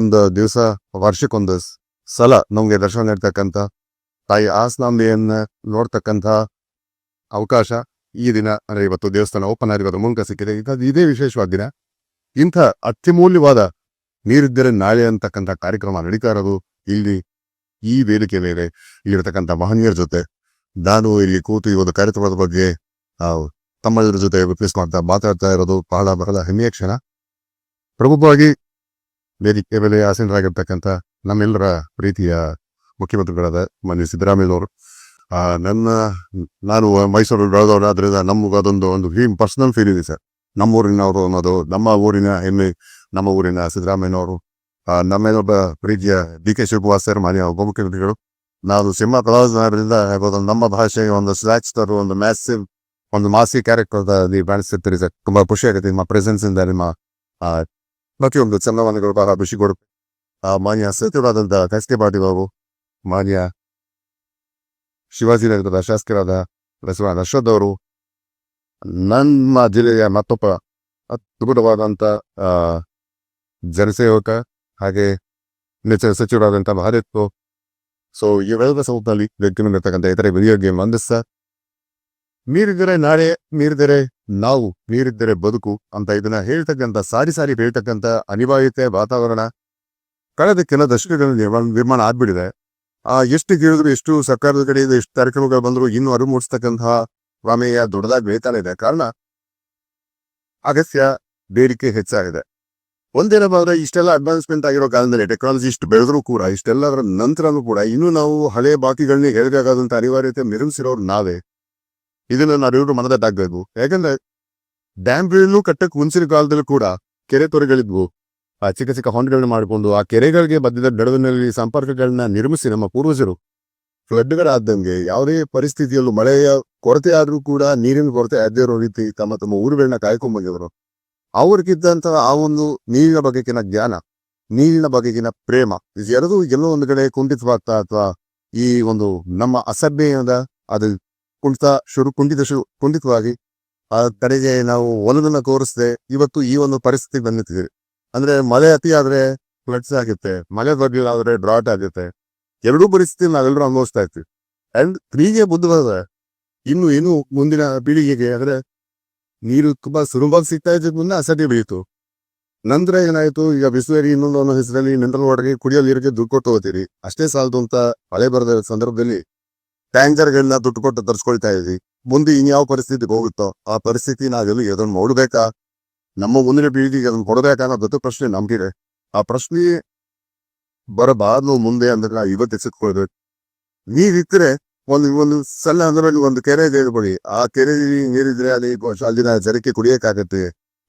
ಒಂದು ದಿವಸ ವರ್ಷಕ್ಕೊಂದು ಸಲ ನಮ್ಗೆ ದರ್ಶನ ನೀಡ್ತಕ್ಕಂಥ ತಾಯಿ ಆಸ್ನಾಂಬೆಯನ್ನ ನೋಡ್ತಕ್ಕಂಥ ಅವಕಾಶ ಈ ದಿನ ಅಂದ್ರೆ ಇವತ್ತು ದೇವಸ್ಥಾನ ಓಪನ್ ಆಗಿರೋದು ಮೂಲಕ ಸಿಕ್ಕಿದೆ. ಇದೇ ವಿಶೇಷವಾದ ದಿನ. ಇಂಥ ಅತ್ಯಮೂಲ್ಯವಾದ ನೀರಿದ್ದರೆ ನಾಳೆ ಅಂತಕ್ಕಂಥ ಕಾರ್ಯಕ್ರಮ ನಡೀತಾ ಇರೋದು ಇಲ್ಲಿ ಈ ವೇದಿಕೆ ಮೇಲೆ ಇಲ್ಲಿರ್ತಕ್ಕಂಥ ಮಹನೀಯರ ಜೊತೆ ನಾನು ಇಲ್ಲಿ ಕೂತು ಈ ಒಂದು ಕಾರ್ಯಕ್ರಮದ ಬಗ್ಗೆ ತಮ್ಮೆಲ್ಲರ ಜೊತೆ ವಿಪ್ಲೇಸ್ ಮಾತಾಡ್ತಾ ಇರೋದು ಬಹಳ ಹೆಮ್ಮೆಯ ಕ್ಷಣ. ಪ್ರಮುಖವಾಗಿ ವೇದಿಕೆ ಮೇಲೆ ಆಸೀನರಾಗಿರ್ತಕ್ಕಂಥ ನಮ್ಮೆಲ್ಲರ ಪ್ರೀತಿಯ ಮುಖ್ಯಮಂತ್ರಿಗಳಾದ ಮಾನ್ಯ ಸಿದ್ದರಾಮಯ್ಯನವರು. ನಾನು ಮೈಸೂರಲ್ಲಿ ಬೆಳೆದವರು, ಆದ್ರಿಂದ ನಮ್ಗೆ ಒಂದು ಪರ್ಸನಲ್ ಫೀಲ್ ಇದೆ ಸರ್. ನಮ್ಮೂರಿನವರು ಅನ್ನೋದು, ನಮ್ಮ ಊರಿನ ಹೆಮ್ಮೆ, ನಮ್ಮ ಊರಿನ ಸಿದ್ದರಾಮಯ್ಯನವರು. ನಮ್ಮೇನೊಬ್ಬ ಪ್ರೀತಿಯ ಡಿ ಕೆ ಶಿವಕುಮಾರ್ ಸರ್, ಮಾನ್ಯ ಉಪಮುಖ್ಯಮಂತ್ರಿಗಳು. ನಾವು ಸಿನಿಮಾ ಕಲಾವಿದರಿಂದ ನಮ್ಮ ಭಾಷೆಗೆ ಒಂದು ಸ್ಲಾಕ್ಸ್ ತರ ಒಂದು ಮಾಸಿ ಕ್ಯಾರೆಕ್ಟರ್ ಕಾಣಿಸ್ತಿರ್ತೀರಿ ಸರ್. ತುಂಬಾ ಖುಷಿ ಆಗುತ್ತೆ ನಿಮ್ಮ ಪ್ರೆಸೆನ್ಸ್ ಇಂದ. ನಿಮ್ಮ ಪ್ರತಿಯೊಂದು ಚಂದಮಾನಗಳು ಬಹಳ ಖುಷಿ ಕೊಡುತ್ತೆ. ಮಾನ್ಯ ಸಚಿವರಾದಂಥ ಎಸ್ ಕೆ ಪಾಟೀಲ್ ಅವರು, ಮಾನ್ಯ ಶಿವಾಜಿನಗರದ ಶಾಸಕರಾದ ಬಸವರಾಜ ಅಶ್ವಥ್ ಅವರು, ನಮ್ಮ ಜಿಲ್ಲೆಯ ಮತ್ತೊಬ್ಬ ಅದ್ಭುತವಾದಂಥ ಜನಸೇವಕ ಹಾಗೆ ನೆಚ್ಚಿನ ಸಚಿವರಾದಂಥ ಭಾರತ್. ಸೊ ಇವೆಲ್ಲದ ಸೌತ್ನಲ್ಲಿ ವ್ಯಕ್ತಿಗಳಿರ್ತಕ್ಕಂಥ ಇತರೆ ವಿಡಿಯೋ ಗೇಮ್ ಅಂದಿಸ್ತ ನೀರಿದ್ದರೆ ನಾಳೆ, ನೀರಿದ್ದರೆ ನಾವು, ನೀರಿದ್ದರೆ ಬದುಕು ಅಂತ ಇದನ್ನ ಹೇಳ್ತಕ್ಕಂಥ ಸಾರಿ ಹೇಳ್ತಕ್ಕಂಥ ಅನಿವಾರ್ಯತೆ ವಾತಾವರಣ ಕಳೆದ ಕೆಲ ದಶಕಗಳಲ್ಲಿ ನಿರ್ಮಾಣ ಆಗ್ಬಿಟ್ಟಿದೆ. ಎಷ್ಟು ಕೇಳಿದ್ರು, ಎಷ್ಟು ಸರ್ಕಾರದ ಕಡೆಯಿಂದ ಎಷ್ಟು ಕಾರ್ಯಕ್ರಮಗಳು ಬಂದ್ರು ಇನ್ನೂ ಅರಿವು ಮೂಡಿಸ್ತಕ್ಕಂತಹ ಪ್ರಮೇಯ ದೊಡ್ಡದಾಗಿ ಬೆಳೀತಾನೆ ಇದೆ. ಕಾರಣ ಅಗತ್ಯ, ಬೇಡಿಕೆ ಹೆಚ್ಚಾಗಿದೆ. ಒಂದೇನಪ್ಪ ಇಷ್ಟೆಲ್ಲ ಅಡ್ವಾನ್ಸ್ಮೆಂಟ್ ಆಗಿರೋ ಕಾಲದಲ್ಲಿ ಟೆಕ್ನಾಲಜಿ ಇಷ್ಟು ಬೆಳೆದ್ರು ಕೂಡ, ಇಷ್ಟೆಲ್ಲದರ ನಂತರನೂ ಕೂಡ ಇನ್ನೂ ನಾವು ಹಳೆ ಬಾಕಿಗಳನ್ನ ಹೇಳಬೇಕಾದಂತ ಅನಿವಾರ್ಯತೆ ನಿರ್ಮಿಸಿರೋರು ನಾವೇ. ಇದನ್ನ ನಾವೆಲ್ಲರೂ ಮನದಟ್ಟಾಗಬೇಕು. ಯಾಕಂದ್ರೆ ಡ್ಯಾಮ್ಗಳನ್ನು ಕಟ್ಟಕ್ಕೆ ಮುಂಚಿನ ಕಾಲದಲ್ಲೂ ಕೂಡ ಕೆರೆ ತೊರೆಗಳಿದ್ವು. ಚಿಕ್ಕ ಚಿಕ್ಕ ಹೊಂಡಗಳನ್ನ ಮಾಡಿಕೊಂಡು ಆ ಕೆರೆಗಳಿಗೆ ಮಧ್ಯದ ನಡುವಿನಲ್ಲಿ ಸಂಪರ್ಕಗಳನ್ನ ನಿರ್ಮಿಸಿ ನಮ್ಮ ಪೂರ್ವಜರು ಫ್ಲಡ್ಗಳಾದಂಗೆ ಯಾವುದೇ ಪರಿಸ್ಥಿತಿಯಲ್ಲೂ ಮಳೆಯ ಕೊರತೆ ಆದ್ರೂ ಕೂಡ ನೀರಿನ ಕೊರತೆ ಆಗದೇ ಇರೋ ರೀತಿ ತಮ್ಮ ಊರುಗಳನ್ನ ಕಾಯ್ಕೊಂಡ್ಬಂದಿದ್ರು. ಅವ್ರಿಗಿದ್ದಂತ ಆ ಒಂದು ನೀರಿನ ಬಗೆಗಿನ ಜ್ಞಾನ, ನೀರಿನ ಬಗೆಗಿನ ಪ್ರೇಮ, ಇದೆರಡೂ ಎಲ್ಲೋ ಒಂದು ಕಡೆ ಕುಂಠಿತವಾಗ್ತಾ ಅಥವಾ ಈ ಒಂದು ನಮ್ಮ ಅಸಭ್ಯದ ಅದು ಕುಂಠಿತವಾಗಿ ಆ ಕಡೆಗೆ ನಾವು ಒಲದನ್ನ ತೋರಿಸದೆ ಇವತ್ತು ಈ ಒಂದು ಪರಿಸ್ಥಿತಿ ಬಂದಿದ್ದೀವಿ. ಅಂದ್ರೆ ಮಳೆ ಅತಿ ಆದ್ರೆ ಫ್ಲಡ್ಸ್ ಆಗುತ್ತೆ, ಮಳೆ ಬರ್ಲಿಲ್ಲ ಆದ್ರೆ ಡ್ರಾಟ್ ಆಗುತ್ತೆ. ಎರಡೂ ಪರಿಸ್ಥಿತಿ ನಾವೆಲ್ಲರೂ ಅನುಭವಿಸ್ತಾ ಇರ್ತೀವಿ. ಅಂಡ್ ಹೀಗೆ ಬುದ್ಧವಾದ ಇನ್ನು ಮುಂದಿನ ಪೀಳಿಗೆಗೆ ಅಂದ್ರೆ ನೀರು ತುಂಬಾ ಸುಲಭವಾಗಿ ಸಿಗ್ತಾ ಇದ್ದ ಮುನ್ನ ಅಸಡ್ಡೆ ಬೆಳೀತು. ನಂತರ ಏನಾಯ್ತು, ಈಗ ಬಿಸ್ಲೇರಿ ಇನ್ನೊಂದು ಹೆಸರಲ್ಲಿ ಮಿನರಲ್ ವಾಟರ್ಗೆ ಕುಡಿಯೋ ನೀರಿಗೆ ದುಡ್ಡು ಕೊಟ್ಟು ಹೋಗ್ತೀರಿ. ಅಷ್ಟೇ ಸಾಲದು ಅಂತ ಮಳೆ ಬರದ ಸಂದರ್ಭದಲ್ಲಿ ಟ್ಯಾಂಕರ್ಗಳನ್ನ ದುಡ್ಡು ಕೊಟ್ಟು ತರಿಸ್ಕೊಳ್ತಾ ಇದ್ವಿ. ಮುಂದೆ ಇನ್ಯಾವ ಪರಿಸ್ಥಿತಿಗೆ ಹೋಗುತ್ತೋ ಆ ಪರಿಸ್ಥಿತಿ ನಾವೆಲ್ಲ ಅದನ್ನು ನೋಡ್ಬೇಕಾ, ನಮ್ಮ ಮುಂದಿನ ಪೀಳಿಗೆಗೆ ಅದನ್ನು ಕೊಡಬೇಕಾ ಅನ್ನೋ ದೊಡ್ಡ ಪ್ರಶ್ನೆ ನಮ್ಗಿದೆ. ಆ ಪ್ರಶ್ನೆ ಬರಬಾರ್ದು ಮುಂದೆ ಅಂದ್ರೆ ನಾವು ಇವತ್ತು ಎಚ್ಚೆತ್ಕೊಳ್ಬೇಕು. ನೀರಿದ್ರೆ ಒಂದು ಸಣ್ಣ ಅಂದ್ರೆ ಒಂದು ಕೆರೆ ಹೇಳ್ಕೊಡಿ, ಆ ಕೆರೆ ನೀರಿದ್ರೆ ಅಲ್ಲಿ ಅಲ್ಲಿನ ಜನಕ್ಕೆ ಕುಡಿಯಕ್ಕಾಗತ್ತೆ,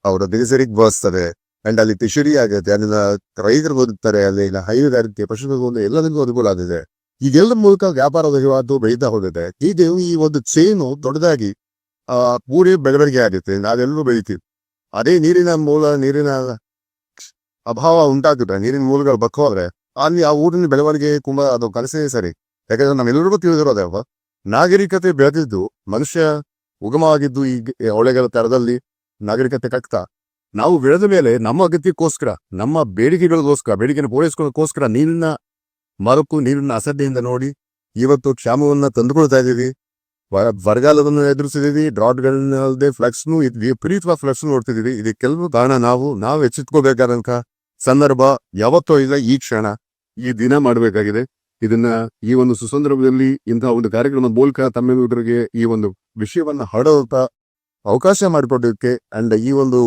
ಅವರ ದಿನಸರಿಗೆ ಬಸ್ತದೆ. ಅಂಡ್ ಅಲ್ಲಿ ಫಿಶರಿ ಆಗತ್ತೆ, ಅಲ್ಲಿನ ರೈತರು ಬದುಕ್ತಾರೆ, ಅಲ್ಲಿನ ಹೈನುಗಾರಿಕೆ, ಪಶುಗಳು ಎಲ್ಲದಕ್ಕೂ ಅನುಕೂಲ ಆಗಿದೆ. ಈಗೆಲ್ಲ ಮೂಲಕ ವ್ಯಾಪಾರ ವಹಿವಾಟು ಬೆಳೀತಾ ಹೋಗುತ್ತೆ. ಹೀಗೆ ಈ ಒಂದು ಚೈನು ದೊಡ್ಡದಾಗಿ ಪೂರಿ ಬೆಳವಣಿಗೆ ಆಗುತ್ತೆ, ನಾವೆಲ್ಲರೂ ಬೆಳಿತೀವಿ. ಅದೇ ನೀರಿನ ಅಭಾವ ಉಂಟಾಗುತ್ತೆ, ನೀರಿನ ಮೂಲಗಳು ಬಕ್ಕೋದ್ರೆ ಅಲ್ಲಿ ಆ ಊರಿನ ಬೆಳವಣಿಗೆ ತುಂಬಾ ಅದು ಕನಸೇ ಸರಿ. ಯಾಕಂದ್ರೆ ನಾವೆಲ್ಲರಿಗೂ ತಿಳಿದಿರೋದೇವ, ನಾಗರಿಕತೆ ಬೆಳೆದಿದ್ದು ಮನುಷ್ಯ ಉಗಮವಾಗಿದ್ದು ಈ ಹೊಳೆಗಳ ತರದಲ್ಲಿ ನಾಗರಿಕತೆ ಕಟ್ತಾ ನಾವು ಬೆಳೆದ ಮೇಲೆ ನಮ್ಮ ಅಗತ್ಯಕ್ಕೋಸ್ಕರ, ನಮ್ಮ ಬೇಡಿಕೆಗಳಿಗೋಸ್ಕರ, ಬೇಡಿಕೆನ ಪೂರೈಸ್ಕೊಳ್ಳೋಕ್ಕೋಸ್ಕರ ನೀರಿನ ಮರಕು, ನೀರಿನ ಅಸಡ್ಡೆಯಿಂದ ನೋಡಿ ಇವತ್ತು ಕ್ಷಾಮವನ್ನ ತಂದುಕೊಳ್ತಾ ಇದೀವಿ. ಬರಗಾಲವನ್ನು ಎದುರಿಸಿದೀವಿ, ಡ್ರಾಟ್ಗಳನ್ನಲ್ಲದೆ ಫ್ಲಕ್ಸ್ನು ವಿಪರೀತವಾದ ಫ್ಲಕ್ಸ್ ನೋಡ್ತಿದೀವಿ. ಇದಕ್ಕೆಲ್ಲರೂ ಕಾರಣ ನಾವು ಎಚ್ಚೆತ್ಕೋಬೇಕಾದಂತ ಸಂದರ್ಭ ಯಾವತ್ತೋ ಇಲ್ಲ, ಈ ಕ್ಷಣ ಈ ದಿನ ಮಾಡಬೇಕಾಗಿದೆ. ಇದನ್ನ ಈ ಒಂದು ಸುಸಂದರ್ಭದಲ್ಲಿ ಇಂತಹ ಒಂದು ಕಾರ್ಯಕ್ರಮದ ಮೂಲಕ ತಮ್ಮೆಲ್ಲರಿಗೆ ಈ ಒಂದು ವಿಷಯವನ್ನ ಹರಡುವಂತ ಅವಕಾಶ ಮಾಡಿಕೊಡೋದಕ್ಕೆ ಅಂಡ್ ಈ ಒಂದು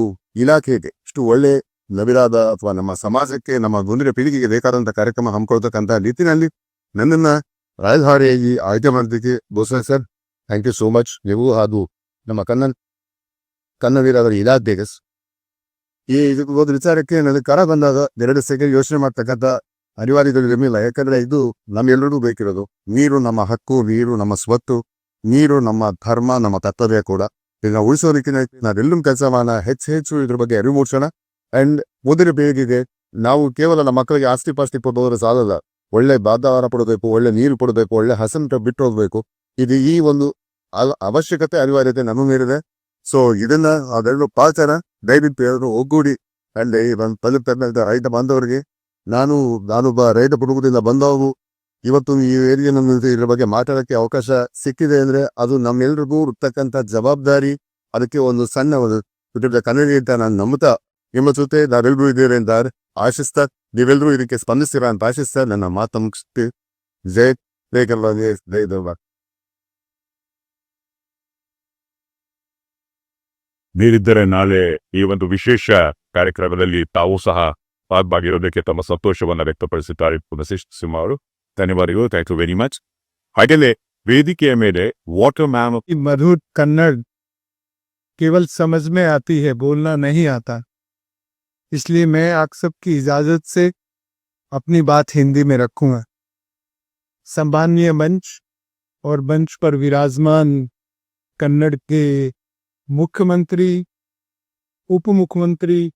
ಇಲಾಖೆಗೆ ಇಷ್ಟು ಒಳ್ಳೆ ನವಿರಾದ ಅಥವಾ ನಮ್ಮ ಸಮಾಜಕ್ಕೆ, ನಮ್ಮ ಮುಂದಿನ ಪೀಳಿಗೆಗೆ ಬೇಕಾದಂತ ಕಾರ್ಯಕ್ರಮ ಹಮ್ಮಿಕೊಳ್ತಕ್ಕಂಥ ನಿಟ್ಟಿನಲ್ಲಿ ನನ್ನನ್ನ ರಾಯಭಾರಿಯಾಗಿ ಆಯ್ಕೆ ಮಾಡೋದಕ್ಕೆ ಬೋಸರ್ sir, thank you so much. ನೀವು ಅದು ನಮ್ಮ ಕನ್ನಡಿಗರ ಇಲಾಖೆಗೆ ಈ ಒಂದು ವಿಚಾರಕ್ಕೆ ನನಗೆ ಕರ ಬಂದಾಗ 2 ಸೆಕೆಂಡ್ ಯೋಚನೆ ಮಾಡ್ತಕ್ಕಂಥ ಅನಿವಾರ್ಯಗಳು ಇರಲಿಲ್ಲ. ಯಾಕಂದ್ರೆ ಇದು ನಮ್ಮೆಲ್ಲರಿಗೂ ಬೇಕಿರೋದು. ನೀರು ನಮ್ಮ ಹಕ್ಕು, ನೀರು ನಮ್ಮ ಸ್ವತ್ತು, ನೀರು ನಮ್ಮ ಧರ್ಮ, ನಮ್ಮ ಕರ್ತವ್ಯ ಕೂಡ. ಇದನ್ನ ಉಳಿಸೋದಕ್ಕೆ ನಾವೆಲ್ಲರೂ ಕೆಲಸ ಮಾಡೋಣ, ಹೆಚ್ಚು ಇದ್ರ ಬಗ್ಗೆ ಅರಿವು ಮೂಡಿಸೋಣ. ಅಂಡ್ ಮುಂದಿನ ಪೀಳಿಗೆಗೆ ನಾವು ಕೇವಲ ನಮ್ಮ ಮಕ್ಕಳಿಗೆ ಆಸ್ತಿ ಪಾಸ್ತಿ ಕೊಡೋದ್ರೆ ಸಾಲಲ್ಲ, ಒಳ್ಳೆ ವಾತಾವರಣ ಕೊಡಬೇಕು, ಒಳ್ಳೆ ನೀರು ಕೊಡಬೇಕು, ಒಳ್ಳೆ ಹಸನ ಬಿಟ್ಟು ಹೋಗ್ಬೇಕು. ಇದು ಈ ಒಂದು ಅವಶ್ಯಕತೆ, ಅನಿವಾರ್ಯತೆ ನಮ್ಮ ಮೇಲಿದೆ. ಸೊ ಇದನ್ನ ಅದೆರಡು ಪಾಚನ ದಯವಿಟ್ಟು ಎಲ್ಲರೂ ಒಗ್ಗೂಡಿ ಅಂಡ್ ತಲುಪ್ತಾ ರೈತ ಬಾಂಧವರಿಗೆ ನಾನೊಬ್ಬ ರೈತ ಕುಟುಂಬದಿಂದ ಬಂದವು. ಇವತ್ತು ಈ ಏರಿಯಾ ಇದ್ರ ಬಗ್ಗೆ ಮಾತಾಡೋಕ್ಕೆ ಅವಕಾಶ ಸಿಕ್ಕಿದೆ ಅಂದ್ರೆ ಅದು ನಮ್ಮೆಲ್ರಿಗೂ ಇರ್ತಕ್ಕಂಥ ಜವಾಬ್ದಾರಿ. ಅದಕ್ಕೆ ಒಂದು ಸಣ್ಣ ಒಂದು ಕನ್ನಡಿ ಅಂತ ನಾನು ನಂಬುತ್ತಾ ನಿಮ್ಮ ಜೊತೆ ನಾವೆಲ್ಲರೂ ಇದ್ದೀರಿ ಅಂತ ಆಶಿಸ್ತಾ, ನೀವೆಲ್ಲರೂ ಇದಕ್ಕೆ ಸ್ಪಂದಿಸ್ತೀರಾ ಅಂತ ಆಶಿಸ್ತಾ ನನ್ನ ಮಾತು ಮುಗಿಸ್ತೀವಿ. ಜೈ ಜೈ ಕರ್ನಾಟಕ, ಜೈ ಧರ್ಮ. ನೀರಿದ್ದರೆ ನಾಳೆ ಈ ಒಂದು ವಿಶೇಷ ಕಾರ್ಯಕ್ರಮದಲ್ಲಿ ತಾವು ಸಹ ಭಾಗಿರೋದಕ್ಕೆ ತಮ್ಮ ಸಂತೋಷವನ್ನ ವ್ಯಕ್ತಪಡಿಸುತ್ತಾರೆ ಸಿಂಹ ಅವರು. ಧನ್ಯವಾದಗಳು. Thank you very much. ಹಾಗೆಯೇ ವೇದಿಕೆಯ ಮೇಲೆ ವಾಟರ್ ಮ್ಯಾನ್ मधुर कन्नड़ केवल समझ में आती है, बोलना नहीं आता, इसलिए मैं आप सबकी इजाजत से अपनी बात हिंदी में रखूंगा। सम्माननीय मंच और मंच पर विराजमान कन्नड़ के मुख्यमंत्री, उप मुख्यमंत्री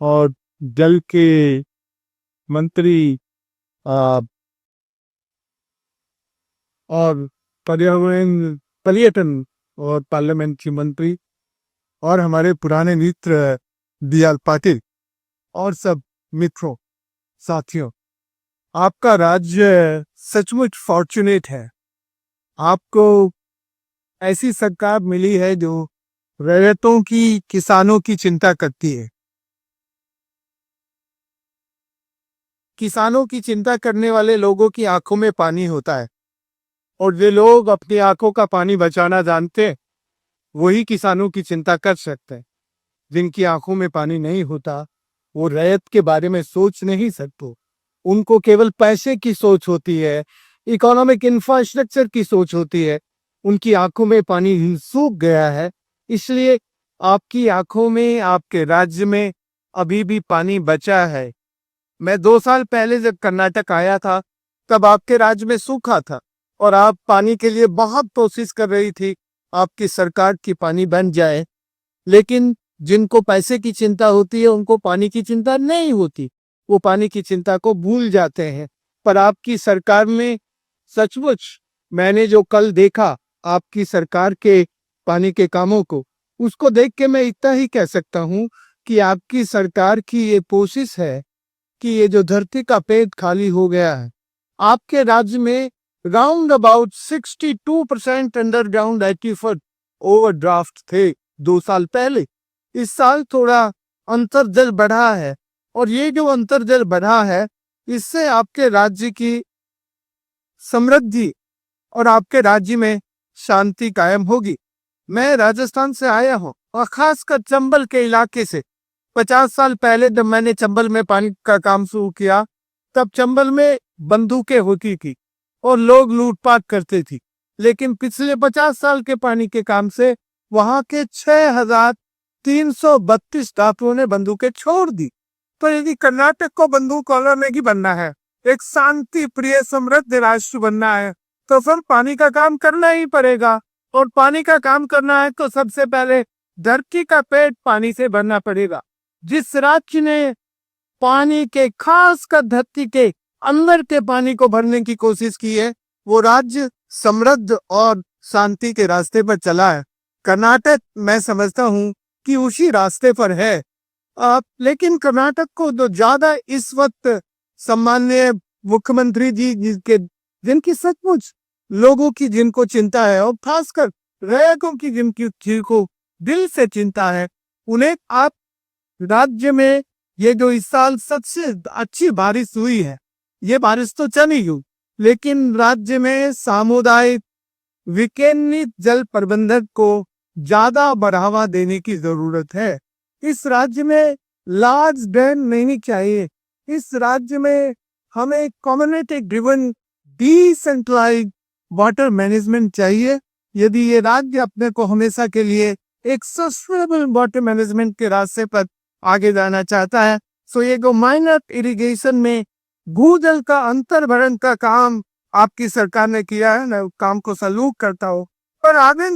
और जल के मंत्री और पर्यटन और पार्लियामेंट्री मंत्री और हमारे पुराने मित्र दीयाल पाटिल और सब मित्रों, साथियों, आपका राज्य सचमुच फॉर्चुनेट है। आपको ऐसी सरकार मिली है जो रैयतों की, किसानों की चिंता करती है। किसानों की चिंता करने वाले लोगों की आंखों में पानी होता है, और जो लोग अपनी आंखों का पानी बचाना जानते हैं वही किसानों की चिंता कर सकते हैं। जिनकी आंखों में पानी नहीं होता वो रैयत के बारे में सोच नहीं सकते। उनको केवल पैसे की सोच होती है, इकोनॉमिक इंफ्रास्ट्रक्चर की सोच होती है। उनकी आंखों में पानी सूख गया है, इसलिए आपकी आंखों में, आपके राज्य में अभी भी पानी बचा है। मैं 2 साल पहले जब कर्नाटक आया था तब आपके राज्य में सूखा था और आप पानी के लिए बहुत कोशिश कर रही थी आपकी सरकार की पानी बन जाए, लेकिन जिनको पैसे की चिंता होती है उनको पानी की चिंता नहीं होती, वो पानी की चिंता को भूल जाते हैं। पर आपकी सरकार में सचमुच मैंने जो कल देखा आपकी सरकार के पानी के कामों को, उसको देख के मैं इतना ही कह सकता हूं कि आपकी सरकार की ये कोशिश है कि ये जो धरती का पेट खाली हो गया है, आपके राज्य में round about 62% underground aquifer overdraft थे 2 साल पहले। इस साल थोड़ा अंतर्जल बढ़ा है, और ये जो अंतर्जल बढ़ा है इससे आपके राज्य की समृद्धि और आपके राज्य में शांति कायम होगी। मैं राजस्थान से आया हूँ और खासकर चंबल के इलाके से। 50 साल पहले जब मैंने चंबल में पानी का काम शुरू किया तब चंबल में बंदूकें होती थी और लोग लूटपाट करते थे, लेकिन पिछले 50 साल के पानी के काम से वहां के 6,332 टापुओं ने बंदूकें छोड़ दी। तो यदि कर्नाटक को बंदूक कॉलर नहीं बनना है, एक शांति प्रिय समृद्ध राष्ट्र बनना है, तो फिर पानी का काम करना ही पड़ेगा। और पानी का काम करना है तो सबसे पहले धरती का पेट पानी से भरना पड़ेगा। जिस राज्य ने पानी के, खासकर धरती के अंदर के पानी को भरने की कोशिश की है, वो राज्य समृद्ध और शांति के रास्ते पर चला है। कर्नाटक मैं समझता हूँ कि उसी रास्ते पर है। लेकिन कर्नाटक को जो ज्यादा इस वक्त सम्माननीय मुख्यमंत्री जी जिनकी सचमुच लोगों की जिनको चिंता है, और खासकर रैयतों की जिनको दिल से चिंता है, उन्हें आप राज्य में ये जो इस साल सबसे अच्छी बारिश हुई है, ये बारिश तो चली गई, लेकिन राज्य में सामुदायिक विकेंद्रित जल प्रबंधन को ज्यादा बढ़ावा देने की जरूरत है। इस राज्य में लार्ज डैम नहीं चाहिए। इस राज्य में हमें community driven decentralised water management चाहिए। यदि ये राज्य अपने को हमेशा के लिए एक सस्टेनेबल वाटर मैनेजमेंट के रास्ते पर आगे जाना चाहता है, सो ये जो माइनर इरिगेशन में भूजल का अंतर्भरण का काम आपकी सरकार ने किया है, मैं काम को सलूट करता हूँ। पर आगे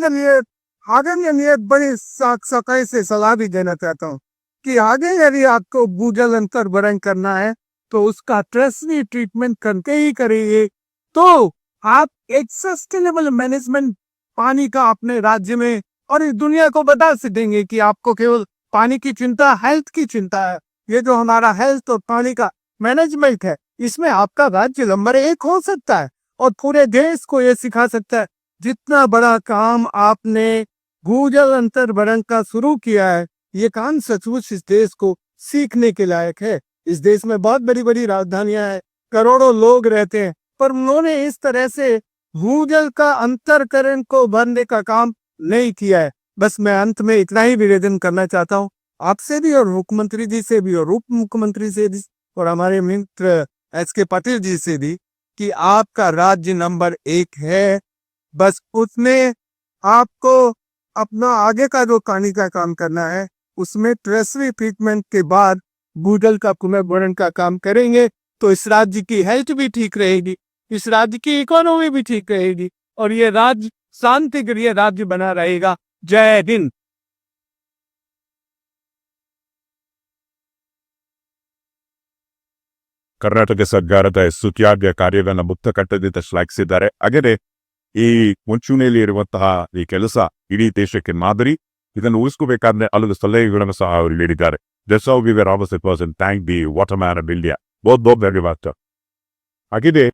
के बड़ी सख्ताई से सलाह भी देना चाहता हूँ कि आगे यदि आपको भूजल अंतर्भरण करना है तो उसका ट्रेसरी ट्रीटमेंट करके ही करेंगे, तो आप एक सस्टेनेबल मैनेजमेंट पानी का अपने राज्य में और इस दुनिया को बता सकेंगे कि आपको केवल पानी की चिंता, हेल्थ की चिंता है। ये जो हमारा हेल्थ और पानी का मैनेजमेंट है, इसमें आपका राज्य नंबर 1 हो सकता है और पूरे देश को ये सिखा सकता है। जितना बड़ा काम आपने भूजल अंतर्वरण का शुरू किया है, ये काम सचमुच इस देश को सीखने के लायक है। इस देश में बहुत बड़ी बड़ी राजधानियां हैं, करोड़ों लोग रहते हैं, पर उन्होंने इस तरह से भूजल का अंतरकरण को भरने का काम नहीं किया है। बस मैं अंत में इतना ही निवेदन करना चाहता हूँ, आपसे भी और मुख्यमंत्री जी से भी और उप मुख्यमंत्री से भी और हमारे मित्र एस.के. पाटिल जी से भी कि आपका राज्य नंबर 1 है। बस उसमें आपको अपना आगे का जो पानी का काम करना है, उसमें ट्रेसरी ट्रीटमेंट के बाद भूजल का पुनर्भरण का काम करेंगे तो इस राज्य की हेल्थ भी ठीक रहेगी, इस राज्य की इकोनॉमी भी ठीक रहेगी और ये राज्य शांति के लिए राज्य बना रहेगा। जय हिंद। ಕರ್ನಾಟಕ ಸರ್ಕಾರದ ಸ್ತುತ್ಯಾರ್ಹ ಕಾರ್ಯಗಳನ್ನ ಮುಕ್ತ ಕಟ್ಟದಿಂದ ಶ್ಲಾಘಿಸಿದ್ದಾರೆ. ಹಾಗೆಯೇ ಈ ಮುಂಚೂಣಿಯಲ್ಲಿ ಇರುವಂತಹ ಈ ಕೆಲಸ ಇಡೀ ದೇಶಕ್ಕೆ ಮಾದರಿ. ಇದನ್ನು ಉಳಿಸ್ಕೋಬೇಕಾದ್ರೆ ಹಲವು ಸಲಹೆಗಳನ್ನು ಸಹ ಅವರು ನೀಡಿದ್ದಾರೆ. That's how we were always a person thank the waterman of India. बहुत बहुत धन्यवाद सर. ಹಾಗೆಯೇ